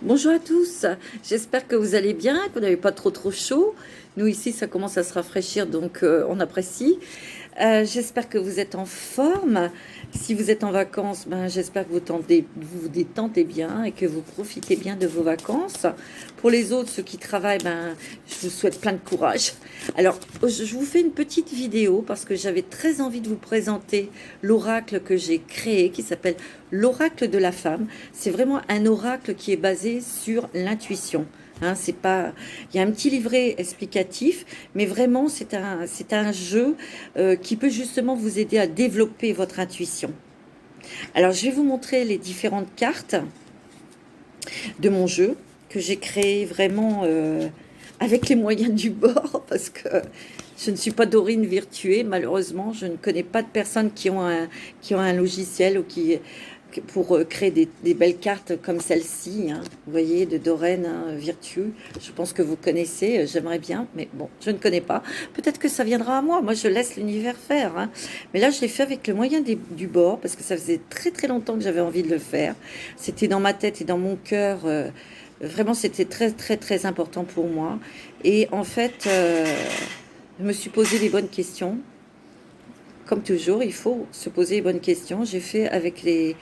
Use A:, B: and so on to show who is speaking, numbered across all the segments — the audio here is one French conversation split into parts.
A: Bonjour à tous, j'espère que vous allez bien, que vous n'avez pas trop chaud. Nous ici, ça commence à se rafraîchir, donc on apprécie. J'espère que vous êtes en forme. Si vous êtes en vacances, ben, j'espère que vous vous détendez bien et que vous profitez bien de vos vacances. Pour les autres, ceux qui travaillent, ben, je vous souhaite plein de courage. Alors, je vous fais une petite vidéo parce que j'avais très envie de vous présenter l'oracle que j'ai créé qui s'appelle l'oracle de la femme. C'est vraiment un oracle qui est basé sur l'intuition. Hein, c'est pas, il y a un petit livret explicatif, mais vraiment c'est un jeu qui peut justement vous aider à développer votre intuition. Alors je vais vous montrer les différentes cartes de mon jeu que j'ai créé vraiment avec les moyens du bord parce que je ne suis pas Dorine virtuée, malheureusement. Je ne connais pas de personnes qui ont un logiciel ou qui, pour créer des belles cartes comme celle-ci, hein, vous voyez, de Dorine hein, Virtue. Je pense que vous connaissez, j'aimerais bien, mais bon, je ne connais pas. Peut-être que ça viendra à moi. Moi, je laisse l'univers faire. Hein. Mais là, je l'ai fait avec le moyen du bord parce que ça faisait très très longtemps que j'avais envie de le faire. C'était dans ma tête et dans mon cœur. Vraiment, c'était très très très important pour moi. Et en fait, je me suis posé les bonnes questions. Comme toujours, il faut se poser les bonnes questions. J'ai fait avec les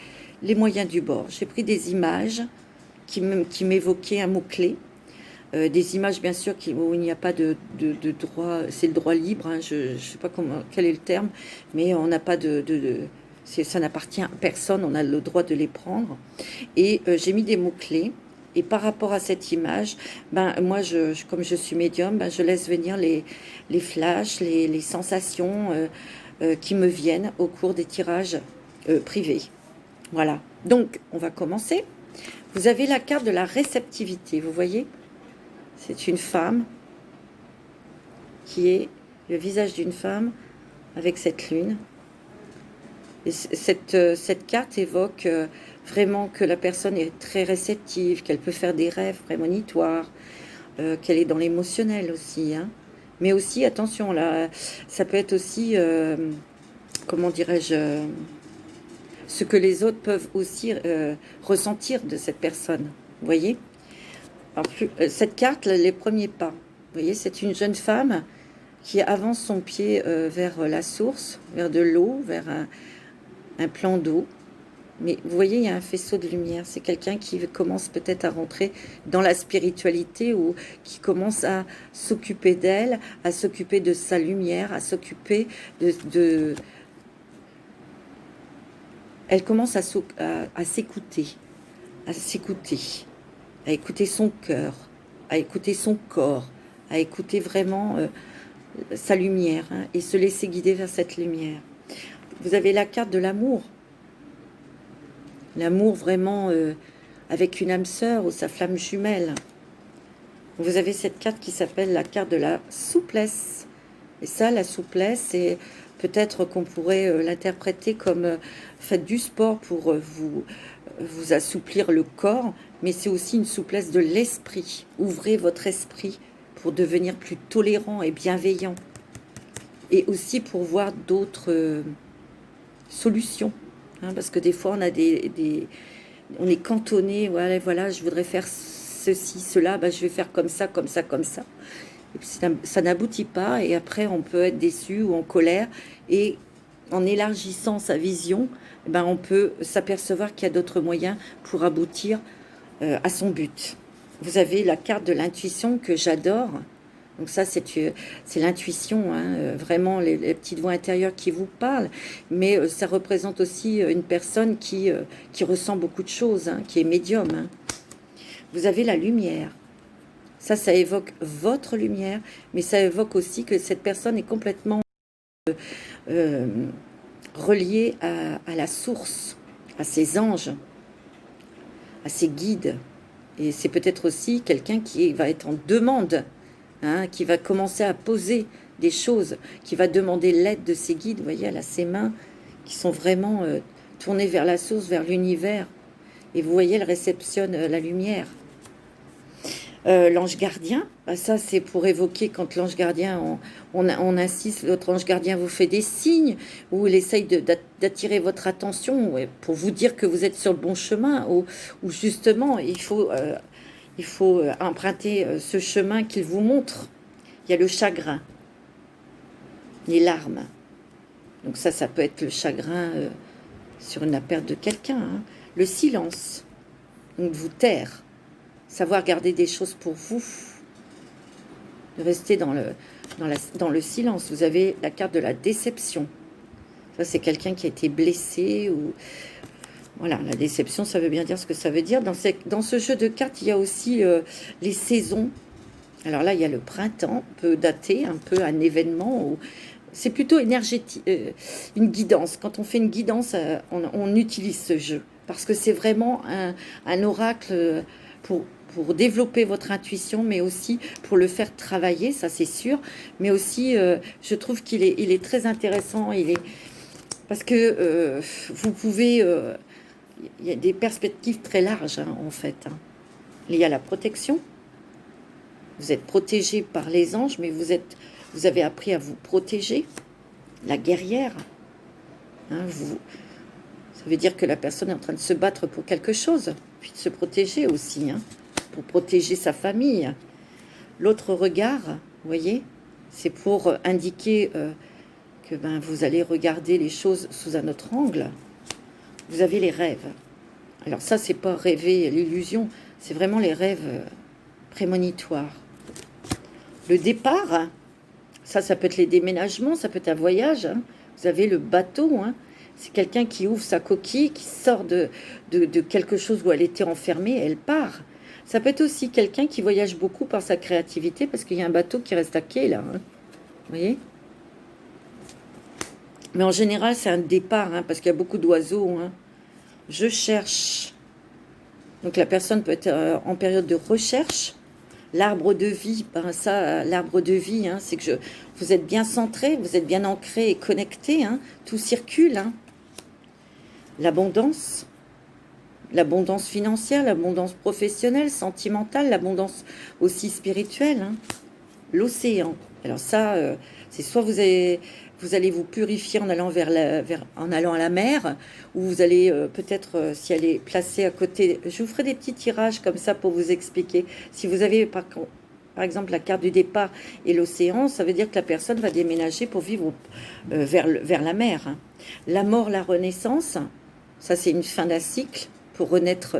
A: moyens du bord. J'ai pris des images qui m'évoquaient un mot-clé. Des images, bien sûr, où il n'y a pas de droit, c'est le droit libre, hein, je ne sais pas quel est le terme, mais on n'a pas ça n'appartient à personne, on a le droit de les prendre. Et j'ai mis des mots-clés. Et par rapport à cette image, ben, moi, comme je suis médium, ben, je laisse venir les flashs, les sensations qui me viennent au cours des tirages privés. Voilà. Donc, on va commencer. Vous avez la carte de la réceptivité, vous voyez? C'est une femme qui est le visage d'une femme avec cette lune. Et cette carte évoque vraiment que la personne est très réceptive, qu'elle peut faire des rêves prémonitoires, qu'elle est dans l'émotionnel aussi. Hein. Mais aussi, attention, là, ça peut être aussi, comment dirais-je, ce que les autres peuvent aussi ressentir de cette personne. Vous voyez? Alors, cette carte, les premiers pas. Vous voyez, c'est une jeune femme qui avance son pied vers la source, vers de l'eau, vers un plan d'eau. Mais vous voyez, il y a un faisceau de lumière. C'est quelqu'un qui commence peut-être à rentrer dans la spiritualité ou qui commence à s'occuper d'elle, à s'occuper de sa lumière, à s'occuper de... Elle commence à s'écouter, à s'écouter, à écouter son cœur, à écouter son corps, à écouter vraiment sa lumière hein, et se laisser guider vers cette lumière. Vous avez la carte de l'amour. L'amour vraiment avec une âme sœur ou sa flamme jumelle. Vous avez cette carte qui s'appelle la carte de la souplesse. Et ça, la souplesse, c'est peut-être qu'on pourrait l'interpréter comme faites du sport pour vous assouplir le corps, mais c'est aussi une souplesse de l'esprit. Ouvrez votre esprit pour devenir plus tolérant et bienveillant. Et aussi pour voir d'autres solutions. Hein, parce que des fois, on a on est cantonné, voilà, voilà, je voudrais faire ceci, cela, ben, je vais faire comme ça, comme ça, comme ça. Et puis ça n'aboutit pas, et après, on peut être déçu ou en colère, et en élargissant sa vision, ben, on peut s'apercevoir qu'il y a d'autres moyens pour aboutir à son but. Vous avez la carte de l'intuition que j'adore. Donc ça, c'est l'intuition, hein, vraiment les petites voix intérieures qui vous parlent, mais ça représente aussi une personne qui ressent beaucoup de choses, hein, qui est médium. Hein. Vous avez la lumière. Ça évoque votre lumière, mais ça évoque aussi que cette personne est complètement euh, reliée à la source, à ses anges, à ses guides. Et c'est peut-être aussi quelqu'un qui va être en demande. Hein, qui va commencer à poser des choses, qui va demander l'aide de ses guides. Vous voyez, elle a ses mains qui sont vraiment tournées vers la source, vers l'univers. Et vous voyez, elle réceptionne la lumière. L'ange gardien, bah ça c'est pour évoquer quand l'ange gardien, on insiste, votre ange gardien vous fait des signes, ou il essaye d'attirer votre attention pour vous dire que vous êtes sur le bon chemin, ou justement il faut il faut emprunter ce chemin qu'il vous montre. Il y a le chagrin, les larmes. Donc ça peut être le chagrin sur la perte de quelqu'un. Hein. Le silence, donc vous taire, savoir garder des choses pour vous, de rester dans le silence. Vous avez la carte de la déception. Ça, c'est quelqu'un qui a été blessé ou... Voilà, la déception, ça veut bien dire ce que ça veut dire. Dans ce jeu de cartes, il y a aussi les saisons. Alors là, il y a le printemps, peut dater un peu un événement. C'est plutôt énergétique, une guidance. Quand on fait une guidance, on utilise ce jeu. Parce que c'est vraiment un oracle pour développer votre intuition, mais aussi pour le faire travailler, ça c'est sûr. Mais aussi, je trouve qu'il est très intéressant. Parce que vous pouvez... il y a des perspectives très larges, hein, en fait. Hein. Il y a la protection. Vous êtes protégé par les anges, mais vous avez appris à vous protéger. La guerrière. Hein, ça veut dire que la personne est en train de se battre pour quelque chose, puis de se protéger aussi, hein, pour protéger sa famille. L'autre regard, vous voyez, c'est pour indiquer que vous allez regarder les choses sous un autre angle. Vous avez les rêves. Alors ça, c'est pas rêver l'illusion, c'est vraiment les rêves prémonitoires. Le départ, ça peut être les déménagements, ça peut être un voyage. Hein. Vous avez le bateau, hein. C'est quelqu'un qui ouvre sa coquille, qui sort de quelque chose où elle était enfermée, elle part. Ça peut être aussi quelqu'un qui voyage beaucoup par sa créativité, parce qu'il y a un bateau qui reste à quai, là. Hein. Vous voyez ? Mais en général, c'est un départ, hein, parce qu'il y a beaucoup d'oiseaux. Hein. Je cherche. Donc la personne peut être en période de recherche. L'arbre de vie, l'arbre de vie, hein, c'est que vous êtes bien centré, vous êtes bien ancré et connecté. Hein, tout circule. Hein. L'abondance financière, l'abondance professionnelle, sentimentale, l'abondance aussi spirituelle. Hein. L'océan. Alors ça, c'est soit vous allez vous purifier en allant en allant à la mer, ou vous allez peut-être, si elle est placée à côté, je vous ferai des petits tirages comme ça pour vous expliquer. Si vous avez par exemple la carte du départ et l'océan, ça veut dire que la personne va déménager pour vivre vers la mer. Hein. La mort, la renaissance, ça c'est une fin d'un cycle pour renaître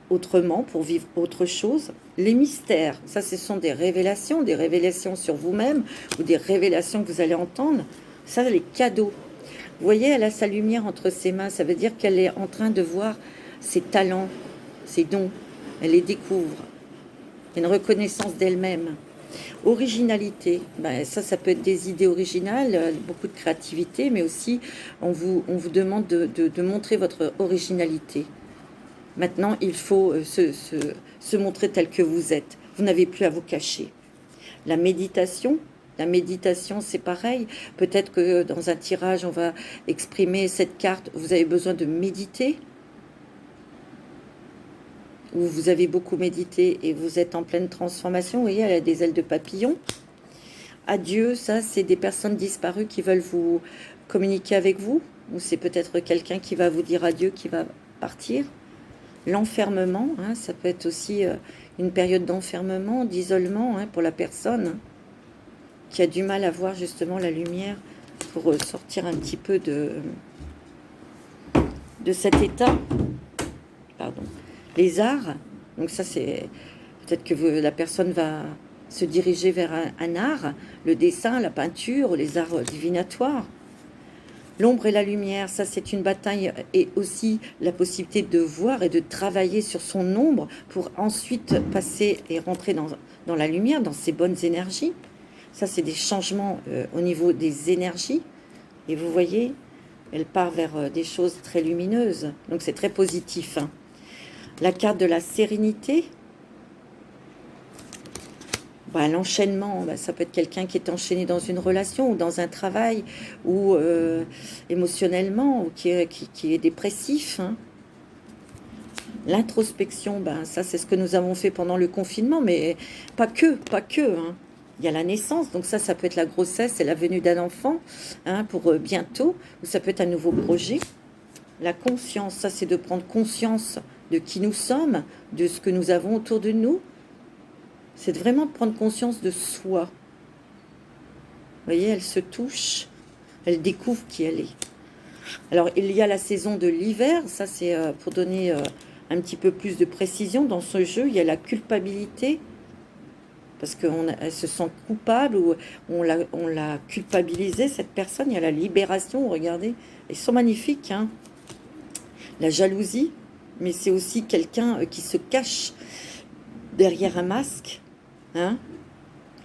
A: autrement, pour vivre autre chose. Les mystères, ça ce sont des révélations sur vous-même ou des révélations que vous allez entendre. Ça, les cadeaux. Vous voyez, elle a sa lumière entre ses mains, ça veut dire qu'elle est en train de voir ses talents, ses dons. Elle les découvre. Une reconnaissance d'elle-même. Originalité, ça peut être des idées originales, beaucoup de créativité, mais aussi on vous demande de montrer votre originalité. Maintenant, il faut se montrer tel que vous êtes. Vous n'avez plus à vous cacher. La méditation, c'est pareil. Peut-être que dans un tirage, on va exprimer cette carte. Vous avez besoin de méditer. Ou vous avez beaucoup médité et vous êtes en pleine transformation. Vous voyez, elle a des ailes de papillon. Adieu, ça, c'est des personnes disparues qui veulent vous communiquer avec vous. Ou c'est peut-être quelqu'un qui va vous dire adieu, qui va partir. L'enfermement, hein, ça peut être aussi une période d'enfermement, d'isolement, hein, pour la personne qui a du mal à voir justement la lumière pour sortir un petit peu de cet état. Pardon. Les arts, donc ça c'est peut-être que la personne va se diriger vers un art, le dessin, la peinture, les arts divinatoires. L'ombre et la lumière, ça c'est une bataille et aussi la possibilité de voir et de travailler sur son ombre pour ensuite passer et rentrer dans la lumière, dans ses bonnes énergies. Ça c'est des changements au niveau des énergies. Et vous voyez, elle part vers des choses très lumineuses. Donc c'est très positif. Hein. La carte de la sérénité. L'enchaînement, ça peut être quelqu'un qui est enchaîné dans une relation ou dans un travail ou émotionnellement ou qui est dépressif. Hein. L'introspection, ça c'est ce que nous avons fait pendant le confinement, mais pas que. Hein. Il y a la naissance, donc ça peut être la grossesse et la venue d'un enfant, hein, pour bientôt, ou ça peut être un nouveau projet. La conscience, ça c'est de prendre conscience de qui nous sommes, de ce que nous avons autour de nous. C'est de vraiment prendre conscience de soi. Vous voyez, elle se touche, elle découvre qui elle est. Alors, il y a la saison de l'hiver, ça c'est pour donner un petit peu plus de précision. Dans ce jeu, il y a la culpabilité, parce qu'elle se sent coupable, ou on l'a culpabilisée, cette personne. Il y a la libération, regardez, ils sont magnifiques, hein. La jalousie, mais c'est aussi quelqu'un qui se cache derrière un masque, hein.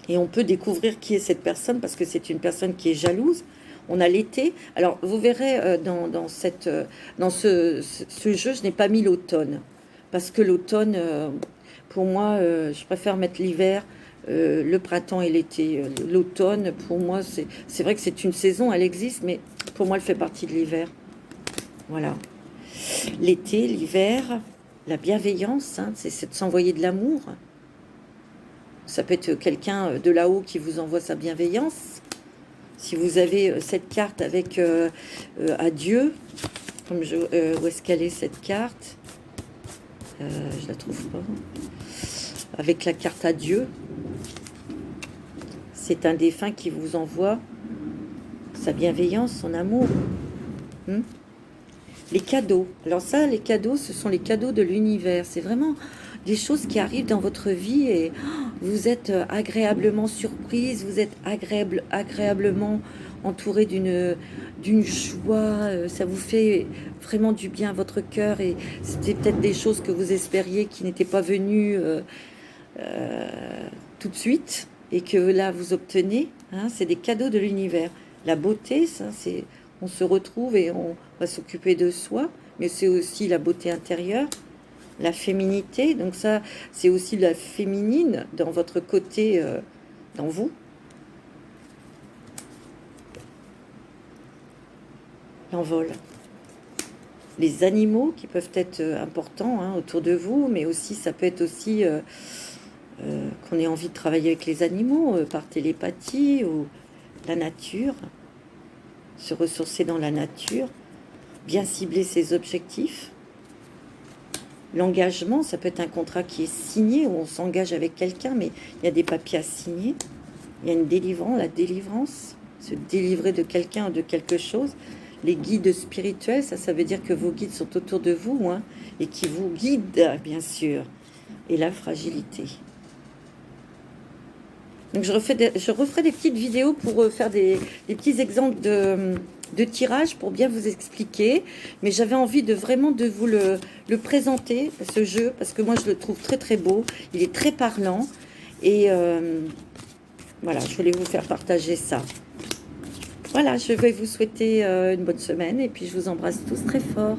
A: Et on peut découvrir qui est cette personne, parce que c'est une personne qui est jalouse. On a l'été. Alors, vous verrez, dans ce jeu, je n'ai pas mis l'automne. Parce que l'automne, pour moi, je préfère mettre l'hiver, le printemps et l'été. L'automne, pour moi, c'est vrai que c'est une saison, elle existe, mais pour moi, elle fait partie de l'hiver. Voilà. L'été, l'hiver, la bienveillance, hein, c'est de s'envoyer de l'amour. Ça peut être quelqu'un de là-haut qui vous envoie sa bienveillance. Si vous avez cette carte avec adieu, comme où est-ce qu'elle est cette carte? Je la trouve pas. Avec la carte adieu, c'est un défunt qui vous envoie sa bienveillance, son amour. Les cadeaux. Alors ça, les cadeaux, ce sont les cadeaux de l'univers. C'est vraiment des choses qui arrivent dans votre vie et vous êtes agréablement surprise, vous êtes agréablement entouré d'une joie, ça vous fait vraiment du bien à votre cœur et c'était peut-être des choses que vous espériez qui n'étaient pas venues tout de suite et que là vous obtenez, hein, c'est des cadeaux de l'univers. La beauté, ça c'est, on se retrouve et on va s'occuper de soi, mais c'est aussi la beauté intérieure. La féminité, donc ça, c'est aussi la féminine dans votre côté, dans vous. L'envol. Les animaux qui peuvent être importants, hein, autour de vous, mais aussi, ça peut être aussi qu'on ait envie de travailler avec les animaux par télépathie ou la nature, se ressourcer dans la nature, bien cibler ses objectifs. L'engagement, ça peut être un contrat qui est signé, où on s'engage avec quelqu'un, mais il y a des papiers à signer. Il y a une délivrance, la délivrance, se délivrer de quelqu'un ou de quelque chose. Les guides spirituels, ça veut dire que vos guides sont autour de vous, hein, et qui vous guident, bien sûr. Et la fragilité. Donc je referai des petites vidéos pour faire des petits exemples de tirage pour bien vous expliquer, mais j'avais envie de vraiment de vous le présenter, ce jeu, parce que moi je le trouve très très beau, il est très parlant, et voilà, je voulais vous faire partager ça. Voilà, je vais vous souhaiter une bonne semaine, et puis je vous embrasse tous très fort.